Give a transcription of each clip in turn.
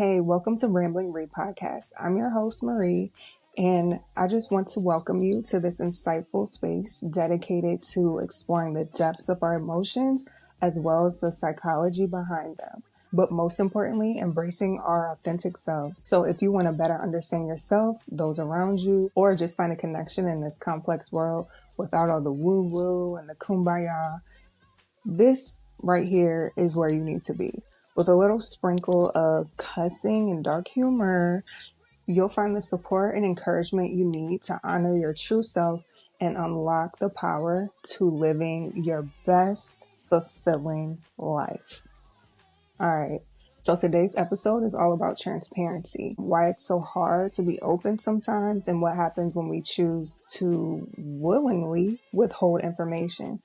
Hey, welcome to Rambling Read Podcast. I'm your host, Marie, and I just want to welcome you to this insightful space dedicated to exploring the depths of our emotions as well as the psychology behind them. But most importantly, embracing our authentic selves. So if you want to better understand yourself, those around you, or just find a connection in this complex world without all the woo-woo and the kumbaya, this right here is where you need to be. With a little sprinkle of cussing and dark humor, you'll find the support and encouragement you need to honor your true self and unlock the power to living your best, fulfilling life. All right. So today's episode is all about transparency, why it's so hard to be open sometimes, and what happens when we choose to willingly withhold information,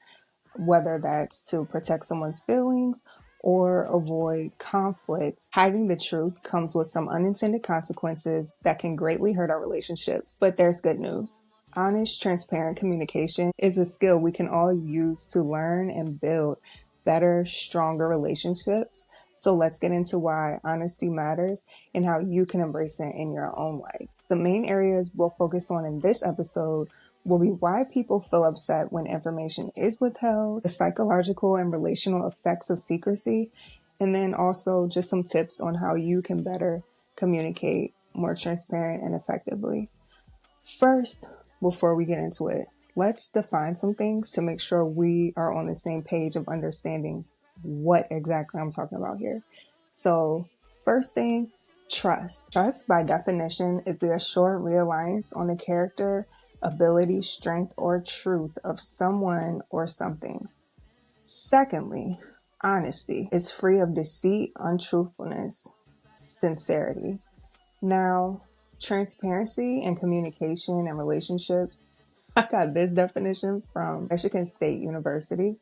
whether that's to protect someone's feelings or avoid conflict. Hiding the truth comes with some unintended consequences that can greatly hurt our relationships. But there's good news. Honest, transparent communication is a skill we can all use to learn and build better, stronger relationships. So let's get into why honesty matters and how you can embrace it in your own life. The main areas we'll focus on in this episode will be why people feel upset when information is withheld, the psychological and relational effects of secrecy, and then also just some tips on how you can better communicate more transparent and effectively. First, before we get into it, let's define some things to make sure we are on the same page of understanding what exactly I'm talking about here. So first thing, trust. Trust, by definition, is the assured reliance on the character, ability, strength, or truth of someone or something. Secondly, honesty is free of deceit, untruthfulness, sincerity. Now, transparency and communication and relationships. I got this definition from Michigan State University.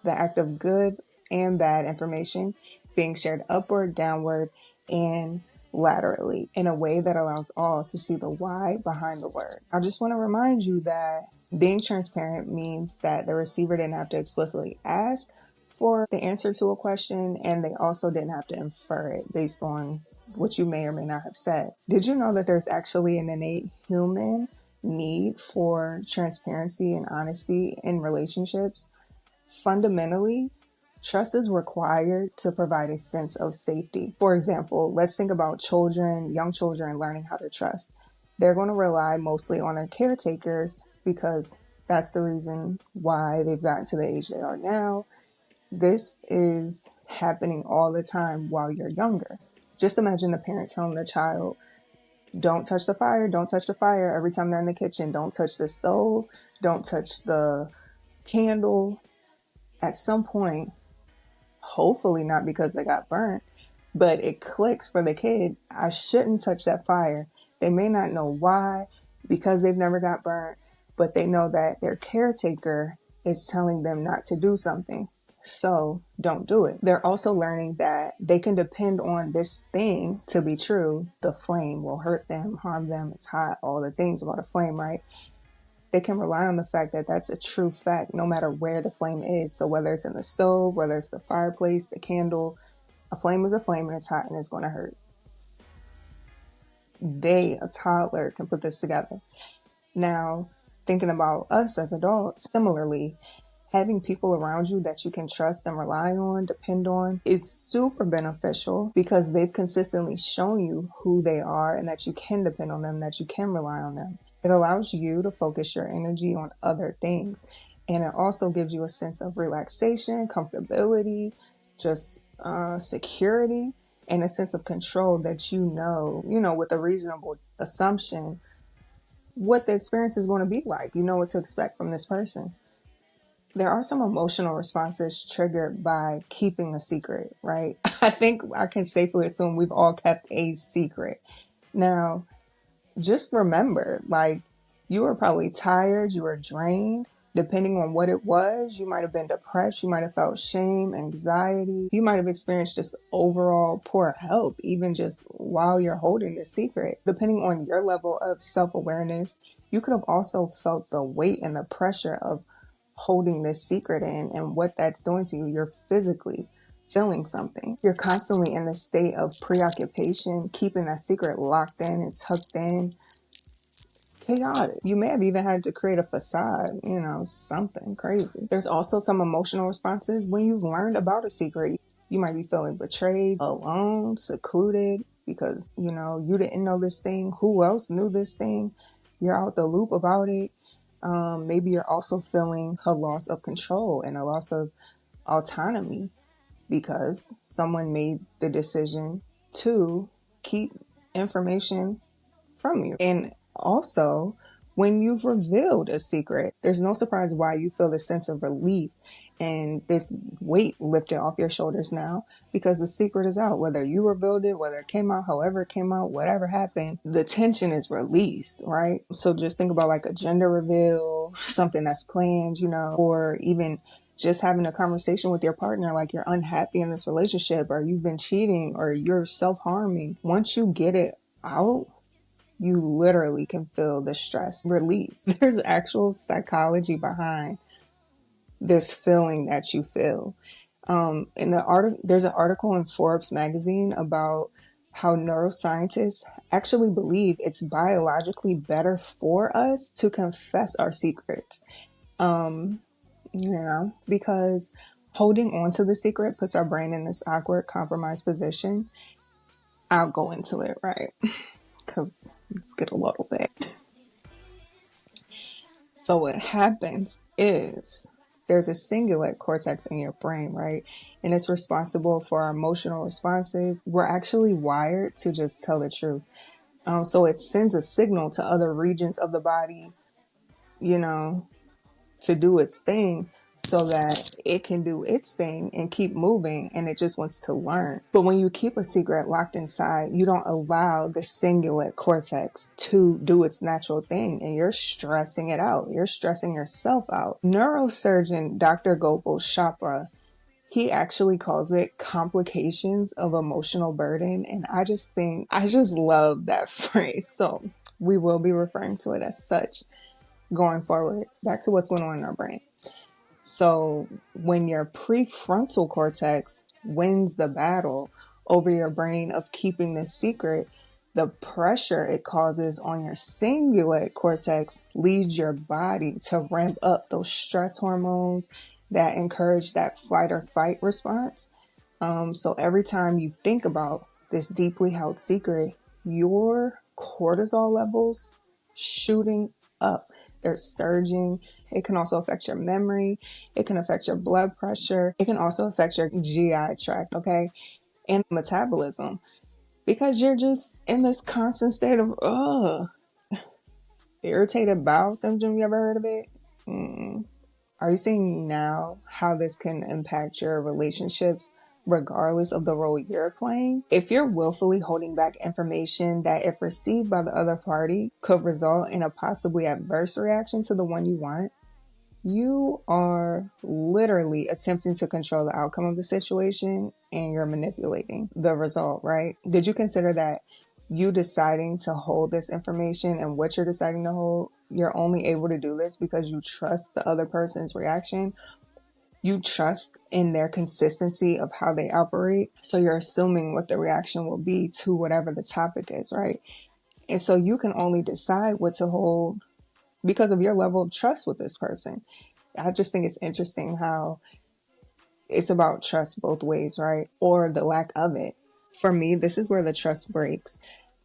The act of good and bad information being shared upward, downward, and laterally in a way that allows all to see the why behind the words. I just want to remind you that being transparent means that the receiver didn't have to explicitly ask for the answer to a question, and they also didn't have to infer it based on what you may or may not have said. Did you know that there's actually an innate human need for transparency and honesty in relationships? Fundamentally, trust is required to provide a sense of safety. For example, let's think about young children learning how to trust. They're going to rely mostly on their caretakers because that's the reason why they've gotten to the age they are now. This is happening all the time while you're younger. Just imagine the parent telling the child, don't touch the fire, don't touch the fire every time they're in the kitchen. Don't touch the stove, don't touch the candle. At some point, hopefully not because they got burnt, but it clicks for the kid. I shouldn't touch that fire. They may not know why because they've never got burnt, but they know that their caretaker is telling them not to do something. So don't do it. They're also learning that they can depend on this thing to be true. The flame will hurt them, harm them. It's hot, all the things about a flame, right? They can rely on the fact that that's a true fact no matter where the flame is. So whether it's in the stove, whether it's the fireplace, the candle, a flame is a flame and it's hot and it's going to hurt. A toddler, can put this together. Now, thinking about us as adults, similarly, having people around you that you can trust and rely on, depend on, is super beneficial because they've consistently shown you who they are and that you can depend on them, that you can rely on them. It allows you to focus your energy on other things. And it also gives you a sense of relaxation, comfortability, just security, and a sense of control that you know, with a reasonable assumption, what the experience is going to be like. You know what to expect from this person. There are some emotional responses triggered by keeping a secret, right? I think I can safely assume we've all kept a secret. Now, just remember, you were probably tired, you were drained. Depending on what it was, you might have been depressed, you might have felt shame, anxiety. You might have experienced just overall poor health, even just while you're holding the secret. Depending on your level of self-awareness, you could have also felt the weight and the pressure of holding this secret in and what that's doing to you. You're physically, feeling something. You're constantly in this state of preoccupation, keeping that secret locked in and tucked in. It's chaotic. You may have even had to create a facade, something crazy. There's also some emotional responses when you've learned about a secret. You might be feeling betrayed, alone, secluded because, you didn't know this thing. Who else knew this thing? You're out the loop about it. Maybe you're also feeling a loss of control and a loss of autonomy because someone made the decision to keep information from you. And also, when you've revealed a secret, there's no surprise why you feel this sense of relief and this weight lifted off your shoulders now because the secret is out. Whether you revealed it, whether it came out, however it came out, whatever happened, the tension is released, right? So just think about like a gender reveal, something that's planned, or even just having a conversation with your partner, like you're unhappy in this relationship or you've been cheating or you're self-harming. Once you get it out, you literally can feel the stress release. There's actual psychology behind this feeling that you feel. In the there's an article in Forbes magazine about how neuroscientists actually believe it's biologically better for us to confess our secrets. Because holding on to the secret puts our brain in this awkward, compromised position. I'll go into it, right? Because let's get a little bit. So what happens is there's a cingulate cortex in your brain, right? And it's responsible for our emotional responses. We're actually wired to just tell the truth. So it sends a signal to other regions of the body, to do its thing so that it can do its thing and keep moving, and it just wants to learn. But when you keep a secret locked inside, you don't allow the cingulate cortex to do its natural thing, and you're stressing it out. You're stressing yourself out. Neurosurgeon Dr. Gopal Chopra, he actually calls it complications of emotional burden, and I just love that phrase. So we will be referring to it as such going forward. Back to what's going on in our brain. So when your prefrontal cortex wins the battle over your brain of keeping this secret, the pressure it causes on your cingulate cortex leads your body to ramp up those stress hormones that encourage that flight or fight response. So every time you think about this deeply held secret, your cortisol levels shooting up. They're surging. It can also affect your memory. It can affect your blood pressure. It can also affect your GI tract, okay? And metabolism. Because you're just in this constant state of, irritated bowel syndrome. You ever heard of it? Are you seeing now how this can impact your relationships regardless of the role you're playing? If you're willfully holding back information that, if received by the other party, could result in a possibly adverse reaction to the one you want, you are literally attempting to control the outcome of the situation, and you're manipulating the result, right? Did you consider that you deciding to hold this information and what you're deciding to hold, you're only able to do this because you trust the other person's reaction? You trust in their consistency of how they operate. So you're assuming what the reaction will be to whatever the topic is, right? And so you can only decide what to hold because of your level of trust with this person. I just think it's interesting how it's about trust both ways, right? Or the lack of it. For me, this is where the trust breaks,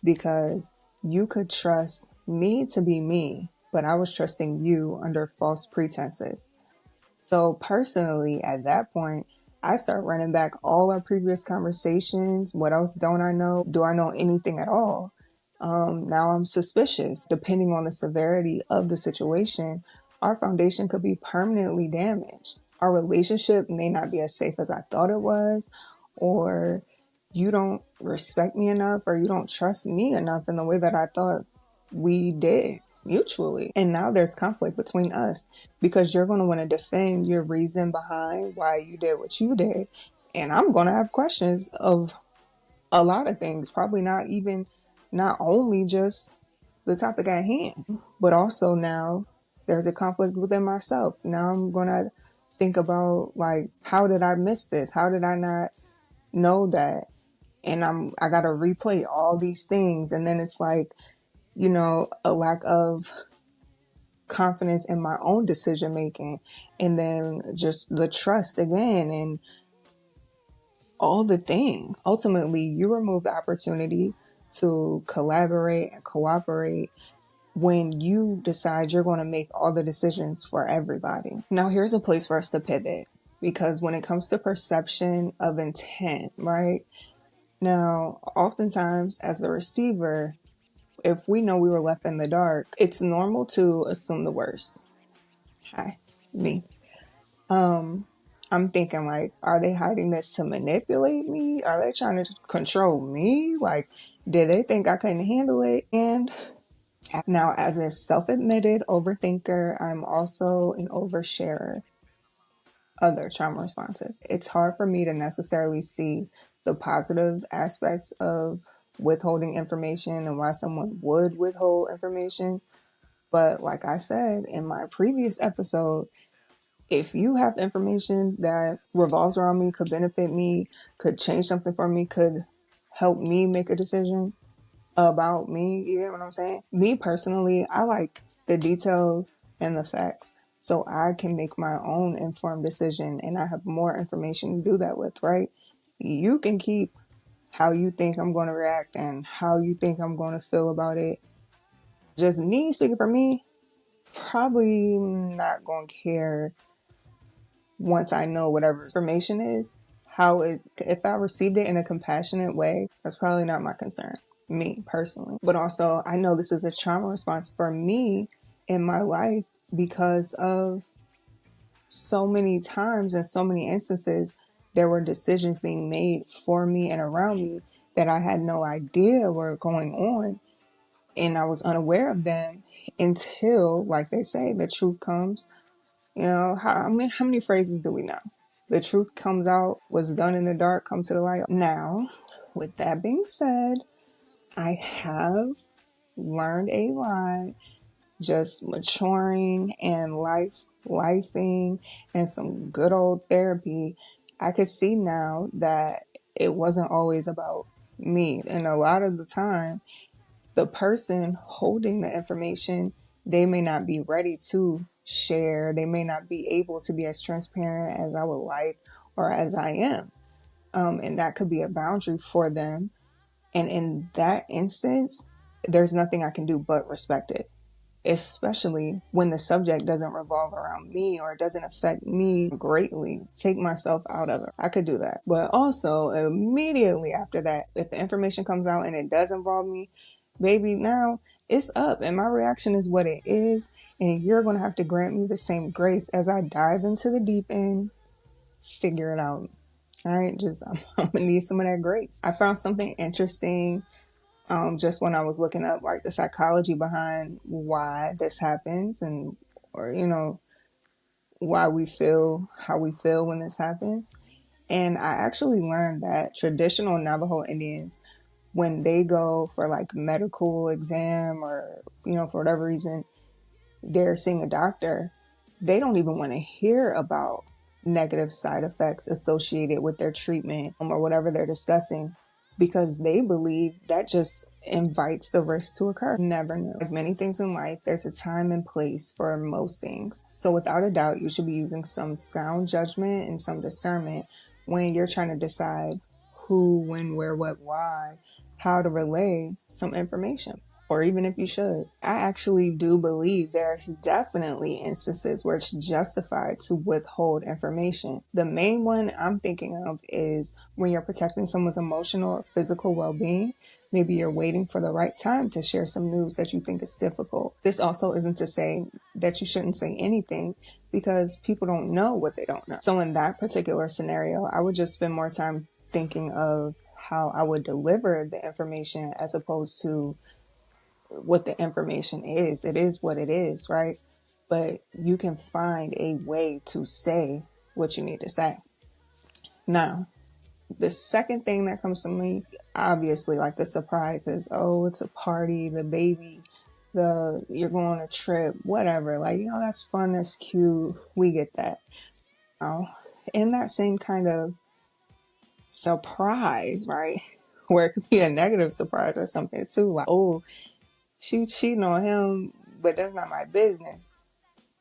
because you could trust me to be me, but I was trusting you under false pretenses. So personally, at that point, I start running back all our previous conversations. What else don't I know? Do I know anything at all? Now I'm suspicious. Depending on the severity of the situation, our foundation could be permanently damaged. Our relationship may not be as safe as I thought it was, or you don't respect me enough, or you don't trust me enough in the way that I thought we did mutually. And now there's conflict between us because you're going to want to defend your reason behind why you did what you did. And I'm going to have questions of a lot of things, probably not only just the topic at hand, but also now there's a conflict within myself. Now I'm going to think about like, how did I miss this? How did I not know that? And I got to replay all these things. And then it's like, a lack of confidence in my own decision making. And then just the trust again and all the things. Ultimately, you remove the opportunity to collaborate and cooperate when you decide you're going to make all the decisions for everybody. Now, here's a place for us to pivot, because when it comes to perception of intent, right? Now, oftentimes as the receiver, if we know we were left in the dark, it's normal to assume the worst. Hi, me. I'm thinking like, are they hiding this to manipulate me? Are they trying to control me? Like, did they think I couldn't handle it? And now, as a self-admitted overthinker, I'm also an oversharer. Other trauma responses. It's hard for me to necessarily see the positive aspects of withholding information and why someone would withhold information. But like I said in my previous episode, if you have information that revolves around me, could benefit me, could change something for me, could help me make a decision about me, you get what I'm saying? Me personally, I like the details and the facts so I can make my own informed decision, and I have more information to do that with, right? You can keep how you think I'm going to react and how you think I'm going to feel about it. Just me speaking for me, probably not going to care once I know whatever information is, if I received it in a compassionate way, that's probably not my concern, me personally. But also, I know this is a trauma response for me in my life because of so many times and so many instances, there were decisions being made for me and around me that I had no idea were going on. And I was unaware of them until, like they say, the truth comes. How many phrases do we know? The truth comes out, what's done in the dark come to the light. Now, with that being said, I have learned a lot, just maturing and lifing and some good old therapy. I could see now that it wasn't always about me. And a lot of the time, the person holding the information, they may not be ready to share. They may not be able to be as transparent as I would like or as I am. And that could be a boundary for them. And in that instance, there's nothing I can do but respect it, especially when the subject doesn't revolve around me or it doesn't affect me greatly. Take myself out of it. I could do that. But also, immediately after that, if the information comes out and it does involve me, baby, now it's up and my reaction is what it is. And you're going to have to grant me the same grace as I dive into the deep end. Figure it out. All right, I'm going to need some of that grace. I found something interesting just when I was looking up like the psychology behind why this happens or why we feel how we feel when this happens. And I actually learned that traditional Navajo Indians, when they go for like medical exam or, for whatever reason, they're seeing a doctor, they don't even want to hear about negative side effects associated with their treatment or whatever they're discussing, because they believe that just invites the risk to occur. Never knew. Like many things in life, there's a time and place for most things. So without a doubt, you should be using some sound judgment and some discernment when you're trying to decide who, when, where, what, why, how to relay some information. Or even if you should. I actually do believe there's definitely instances where it's justified to withhold information. The main one I'm thinking of is when you're protecting someone's emotional or physical well-being. Maybe you're waiting for the right time to share some news that you think is difficult. This also isn't to say that you shouldn't say anything, because people don't know what they don't know. So in that particular scenario, I would just spend more time thinking of how I would deliver the information as opposed to what the information is. It is what it is, right? But you can find a way to say what you need to say. Now, the second thing that comes to me, obviously, like the surprises. Oh, it's a party, the baby, you're going on a trip, whatever. Like, that's fun, that's cute. We get that. Now, in that same kind of surprise, right? Where it could be a negative surprise or something too, like, oh, she cheating on him, but that's not my business.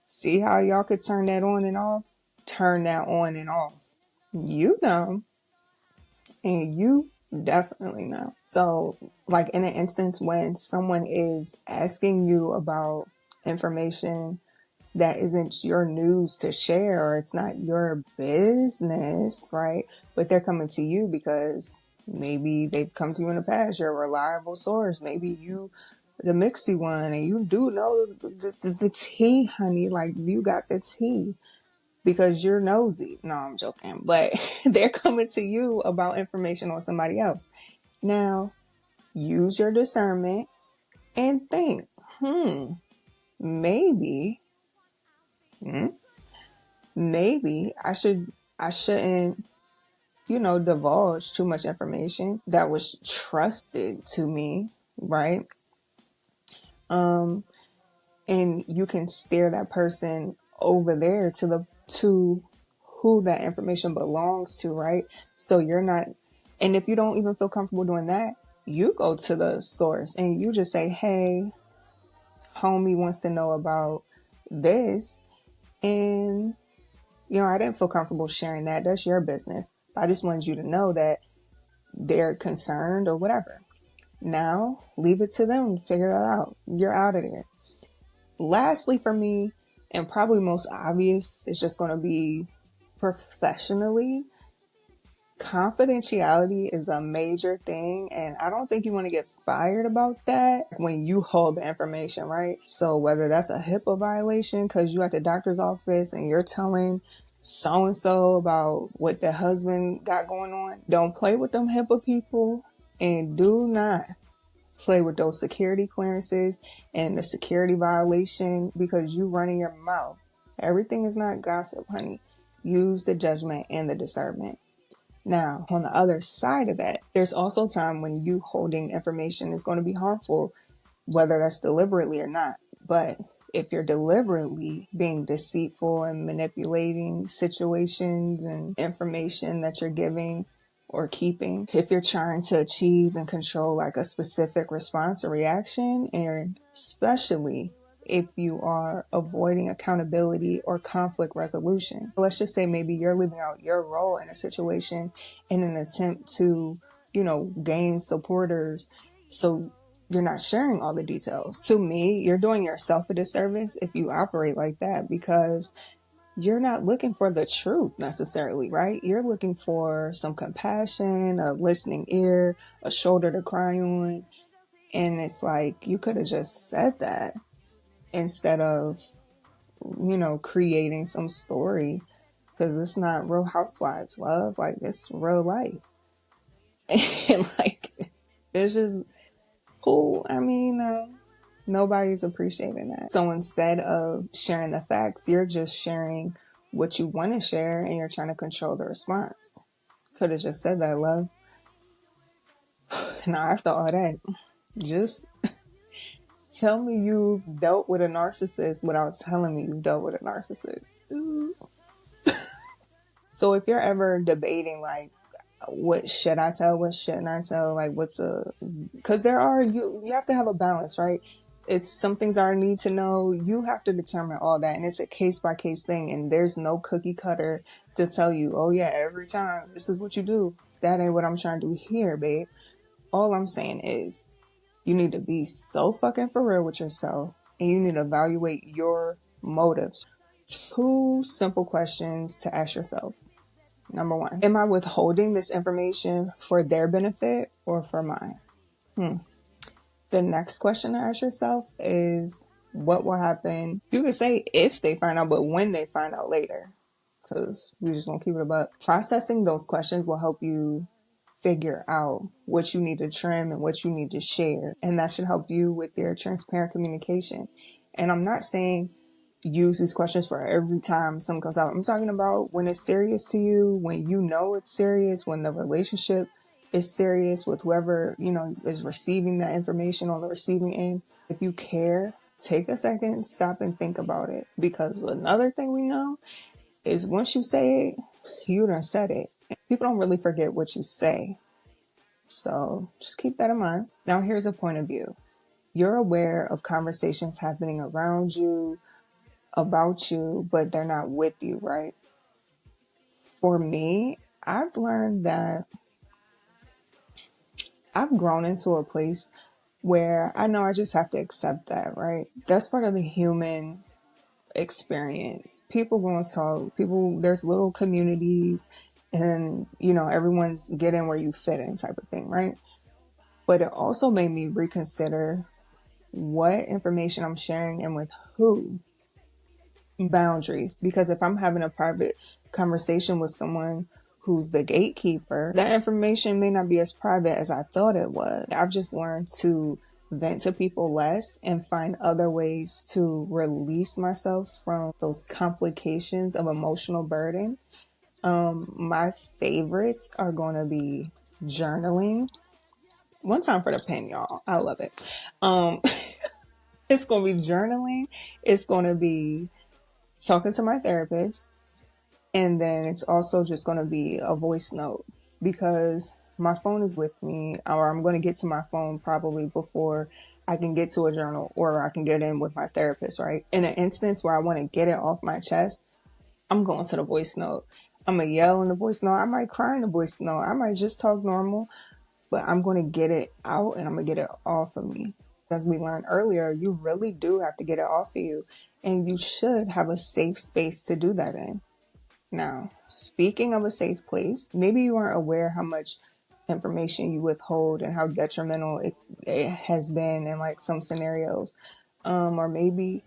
See how y'all could turn that on and off? Turn that on and off. You know, and you definitely know. So, like in an instance when someone is asking you about information that isn't your news to share, or it's not your business, right? But they're coming to you because maybe they've come to you in the past. You're a reliable source. Maybe you, the mixy one, and you do know the tea, honey. Like, you got the tea because you're nosy. No, I'm joking. But they're coming to you about information on somebody else. Now, use your discernment and think, maybe, hmm, maybe I shouldn't, divulge too much information that was trusted to me, right? And you can steer that person over there to who that information belongs to, right? So you're not, and if you don't even feel comfortable doing that, you go to the source and you just say, hey, homie wants to know about this, and I didn't feel comfortable sharing that. That's your business. I just wanted you to know that they're concerned or whatever. Now, leave it to them to figure that out. You're out of there. Lastly, for me, and probably most obvious, it's just going to be professionally. Confidentiality is a major thing, and I don't think you want to get fired about that when you hold the information, right? So whether that's a HIPAA violation because you at the doctor's office and you're telling so-and-so about what the husband got going on, don't play with them HIPAA people, and do not play with those security clearances and the security violation because you running your mouth. Everything is not gossip, honey. Use the judgment and the discernment. Now, on the other side of that, there's also time when you holding information is going to be harmful, whether that's deliberately or not. But if you're deliberately being deceitful and manipulating situations and information that you're giving or keeping, if you're trying to achieve and control like a specific response or reaction, and especially if you are avoiding accountability or conflict resolution. Let's just say maybe you're leaving out your role in a situation in an attempt to, gain supporters. So you're not sharing all the details. To me, you're doing yourself a disservice if you operate like that, because you're not looking for the truth necessarily, right? You're looking for some compassion, a listening ear, a shoulder to cry on. And it's like, you could have just said that instead of, creating some story, because it's not Real Housewives, love. Like, it's real life. And like, it's just cool. I mean, nobody's appreciating that. So instead of sharing the facts, you're just sharing what you want to share and you're trying to control the response. Could have just said that, love. Now, after all that, just tell me you've dealt with a narcissist without telling me you've dealt with a narcissist. So if you're ever debating, like, what should I tell, what shouldn't I tell, like, because you have to have a balance, right? It's some things are a need to know. You have to determine all that, and it's a case by case thing, and there's no cookie cutter to tell you, oh yeah, every time this is what you do. That ain't what I'm trying to do here, babe. All I'm saying is you need to be so fucking for real with yourself, and you need to evaluate your motives. 2 simple questions to ask yourself. Number 1, am I withholding this information for their benefit or for mine? The next question to ask yourself is, what will happen? You could say if they find out, but when they find out later, because we just won't keep it a buck. Processing those questions will help you figure out what you need to trim and what you need to share. And that should help you with your transparent communication. And I'm not saying use these questions for every time something comes out. I'm talking about when it's serious to you, when you know it's serious, when the relationship is serious with whoever, is receiving that information on the receiving end. If you care, take a second, stop and think about it. Because another thing we know is once you say it, you done said it. People don't really forget what you say. So just keep that in mind. Now, here's a point of view. You're aware of conversations happening around you, about you, but they're not with you, right? For me, I've learned that I've grown into a place where I know I just have to accept that, right? That's part of the human experience. People going to talk, there's little communities and, everyone's getting where you fit in type of thing, right? But it also made me reconsider what information I'm sharing and with who. Boundaries, because if I'm having a private conversation with someone who's the gatekeeper, that information may not be as private as I thought it was. I've just learned to vent to people less and find other ways to release myself from those complications of emotional burden. My favorites are going to be journaling. One time for the pen, y'all. I love it. Um, it's going to be journaling. It's going to be talking to my therapist. And then it's also just going to be a voice note because my phone is with me, or I'm going to get to my phone probably before I can get to a journal or I can get in with my therapist, right? In an instance where I want to get it off my chest, I'm going to the voice note. I'm going to yell in the voice note. I might cry in the voice note. I might just talk normal, but I'm going to get it out and I'm going to get it off of me. As we learned earlier, you really do have to get it off of you, and you should have a safe space to do that in. Now, speaking of a safe place, maybe you aren't aware how much information you withhold and how detrimental it has been in like some scenarios. Or maybe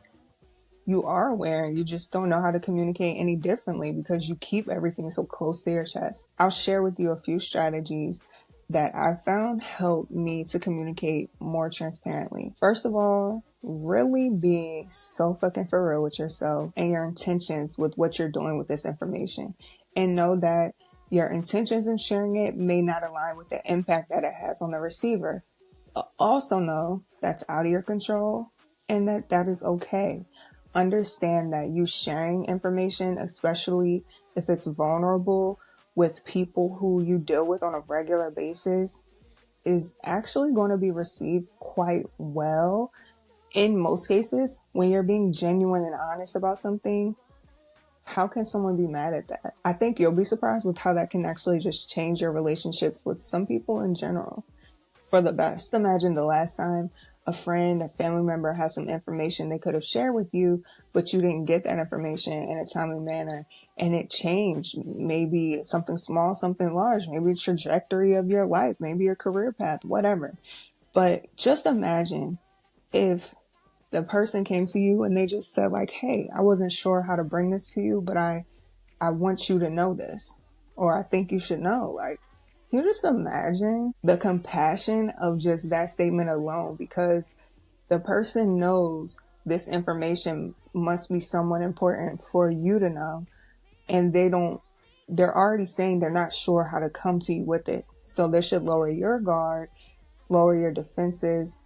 you are aware and you just don't know how to communicate any differently because you keep everything so close to your chest. I'll share with you a few strategies that I found help me to communicate more transparently. First of all, really be so fucking for real with yourself and your intentions with what you're doing with this information. And know that your intentions in sharing it may not align with the impact that it has on the receiver. Also know that's out of your control and that is okay. Understand that you sharing information, especially if it's vulnerable with people who you deal with on a regular basis, is actually going to be received quite well. In most cases, when you're being genuine and honest about something, how can someone be mad at that? I think you'll be surprised with how that can actually just change your relationships with some people in general for the best. Imagine the last time a friend, a family member has some information they could have shared with you, but you didn't get that information in a timely manner and it changed. Maybe something small, something large, maybe the trajectory of your life, maybe your career path, whatever. But just imagine if the person came to you and they just said like, hey, I wasn't sure how to bring this to you, but I want you to know this, or I think you should know. Like, can you just imagine the compassion of just that statement alone? Because the person knows this information must be somewhat important for you to know. And they're already saying they're not sure how to come to you with it. So they should lower your guard, lower your defenses,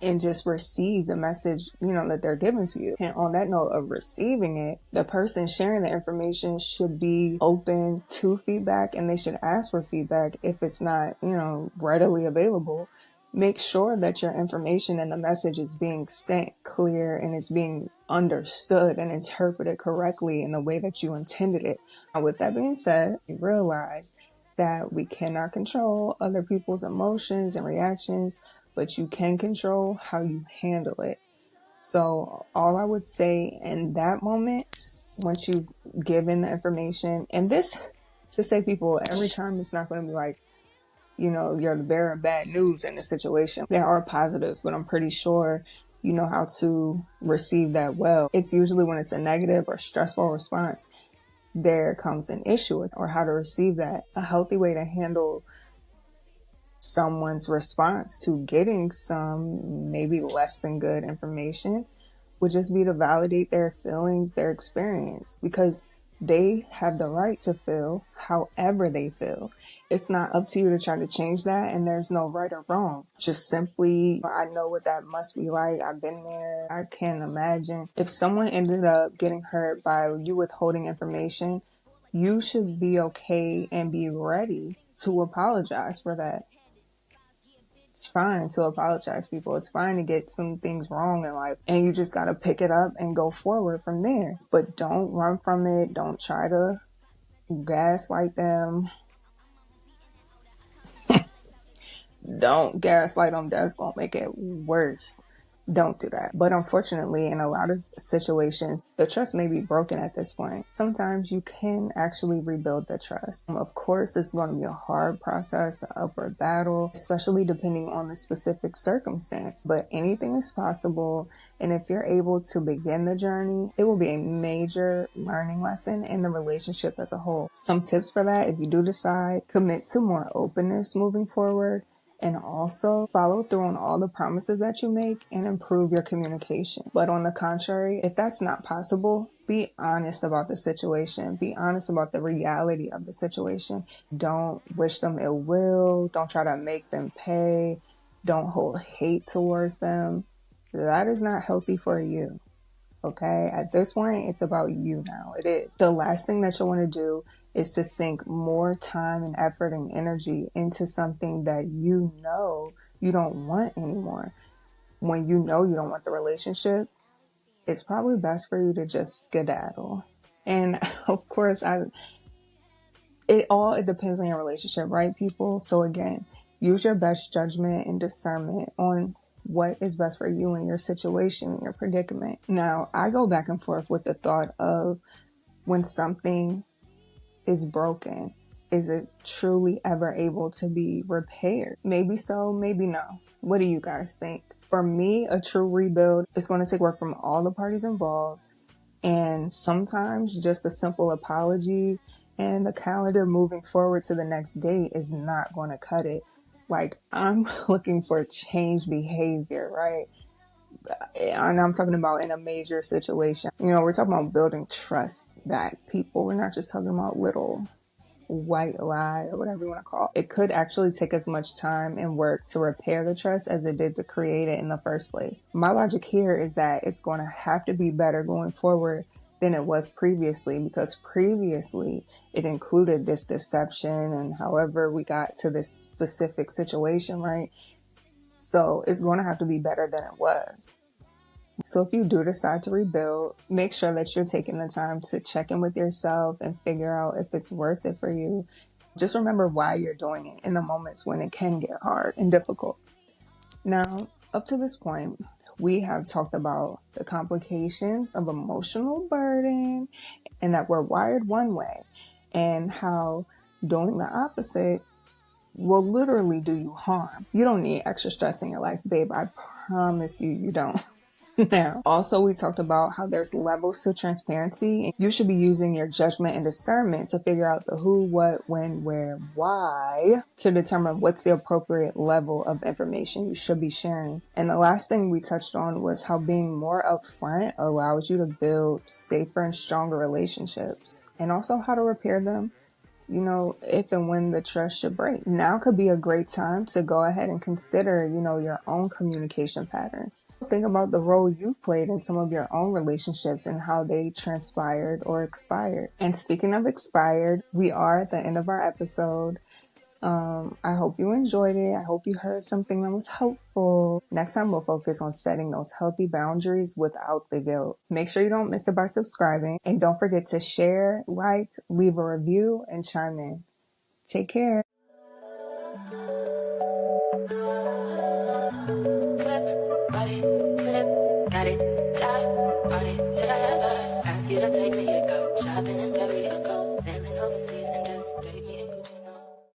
and just receive the message, that they're giving to you. And on that note of receiving it, the person sharing the information should be open to feedback and they should ask for feedback if it's not, readily available. Make sure that your information and the message is being sent clear and it's being understood and interpreted correctly in the way that you intended it. Now, with that being said, you realize that we cannot control other people's emotions and reactions, but you can control how you handle it. So all I would say in that moment, once you've given the information, and this to say people every time, it's not going to be like, you're the bearer of bad news in the situation. There are positives, but I'm pretty sure you know how to receive that well. It's usually when it's a negative or stressful response, there comes an issue with, or how to receive that. A healthy way to handle someone's response to getting some maybe less than good information would just be to validate their feelings, their experience, because They have the right to feel however they feel. It's not up to you to try to change that, and there's no right or wrong. Just simply, I know what that must be like. I've been there. I can't imagine. If someone ended up getting hurt by you withholding information, you should be okay and be ready to apologize for that. It's fine to apologize, people. It's fine to get some things wrong in life, and you just got to pick it up and go forward from there. But don't run from it. Don't try to gaslight them. Don't gaslight them. That's going to make it worse. Don't do that. But unfortunately, in a lot of situations, the trust may be broken at this point. Sometimes you can actually rebuild the trust. Of course, it's going to be a hard process, an upward battle, especially depending on the specific circumstance. But anything is possible. And if you're able to begin the journey, it will be a major learning lesson in the relationship as a whole. Some tips for that: if you do decide, commit to more openness moving forward. And also follow through on all the promises that you make and improve your communication. But on the contrary, if that's not possible, be honest about the situation. Be honest about the reality of the situation. Don't wish them ill will. Don't try to make them pay. Don't hold hate towards them. That is not healthy for you. Okay? At this point, it's about you now. It is. The last thing that you want to do is to sink more time and effort and energy into something that you know you don't want anymore. When you know you don't want the relationship, it's probably best for you to just skedaddle. And of course, it depends on your relationship, right, people? So again, use your best judgment and discernment on what is best for you in your situation, your predicament. Now, I go back and forth with the thought of, when something is broken, is it truly ever able to be repaired? Maybe so, maybe no. What do you guys think? For me, a true rebuild is going to take work from all the parties involved, and sometimes just a simple apology and the calendar moving forward to the next date is not going to cut it. Like, I'm looking for change behavior, right? And I'm talking about in a major situation. We're talking about building trust back, people. We're not just talking about little white lie or whatever you want to call it. It could actually take as much time and work to repair the trust as it did to create it in the first place. My logic here is that it's going to have to be better going forward than it was previously, because previously it included this deception and however we got to this specific situation, right? So it's going to have to be better than it was. So if you do decide to rebuild, make sure that you're taking the time to check in with yourself and figure out if it's worth it for you. Just remember why you're doing it in the moments when it can get hard and difficult. Now, up to this point, we have talked about the complications of emotional burden and that we're wired one way, and how doing the opposite will literally do you harm. You don't need extra stress in your life, babe. I promise you don't. Now, also, we talked about how there's levels to transparency, and you should be using your judgment and discernment to figure out the who, what, when, where, why, to determine what's the appropriate level of information you should be sharing. And the last thing we touched on was how being more upfront allows you to build safer and stronger relationships, and also how to repair them, if and when the trust should break. Now could be a great time to go ahead and consider, your own communication patterns. Think about the role you've played in some of your own relationships and how they transpired or expired. And speaking of expired, we are at the end of our episode. I hope you enjoyed it. I hope you heard something that was helpful. Next time, we'll focus on setting those healthy boundaries without the guilt. Make sure you don't miss it by subscribing. And don't forget to share, like, leave a review, and chime in. Take care. Got it, top, party, till I ever ask you to take me to go shopping in Paris.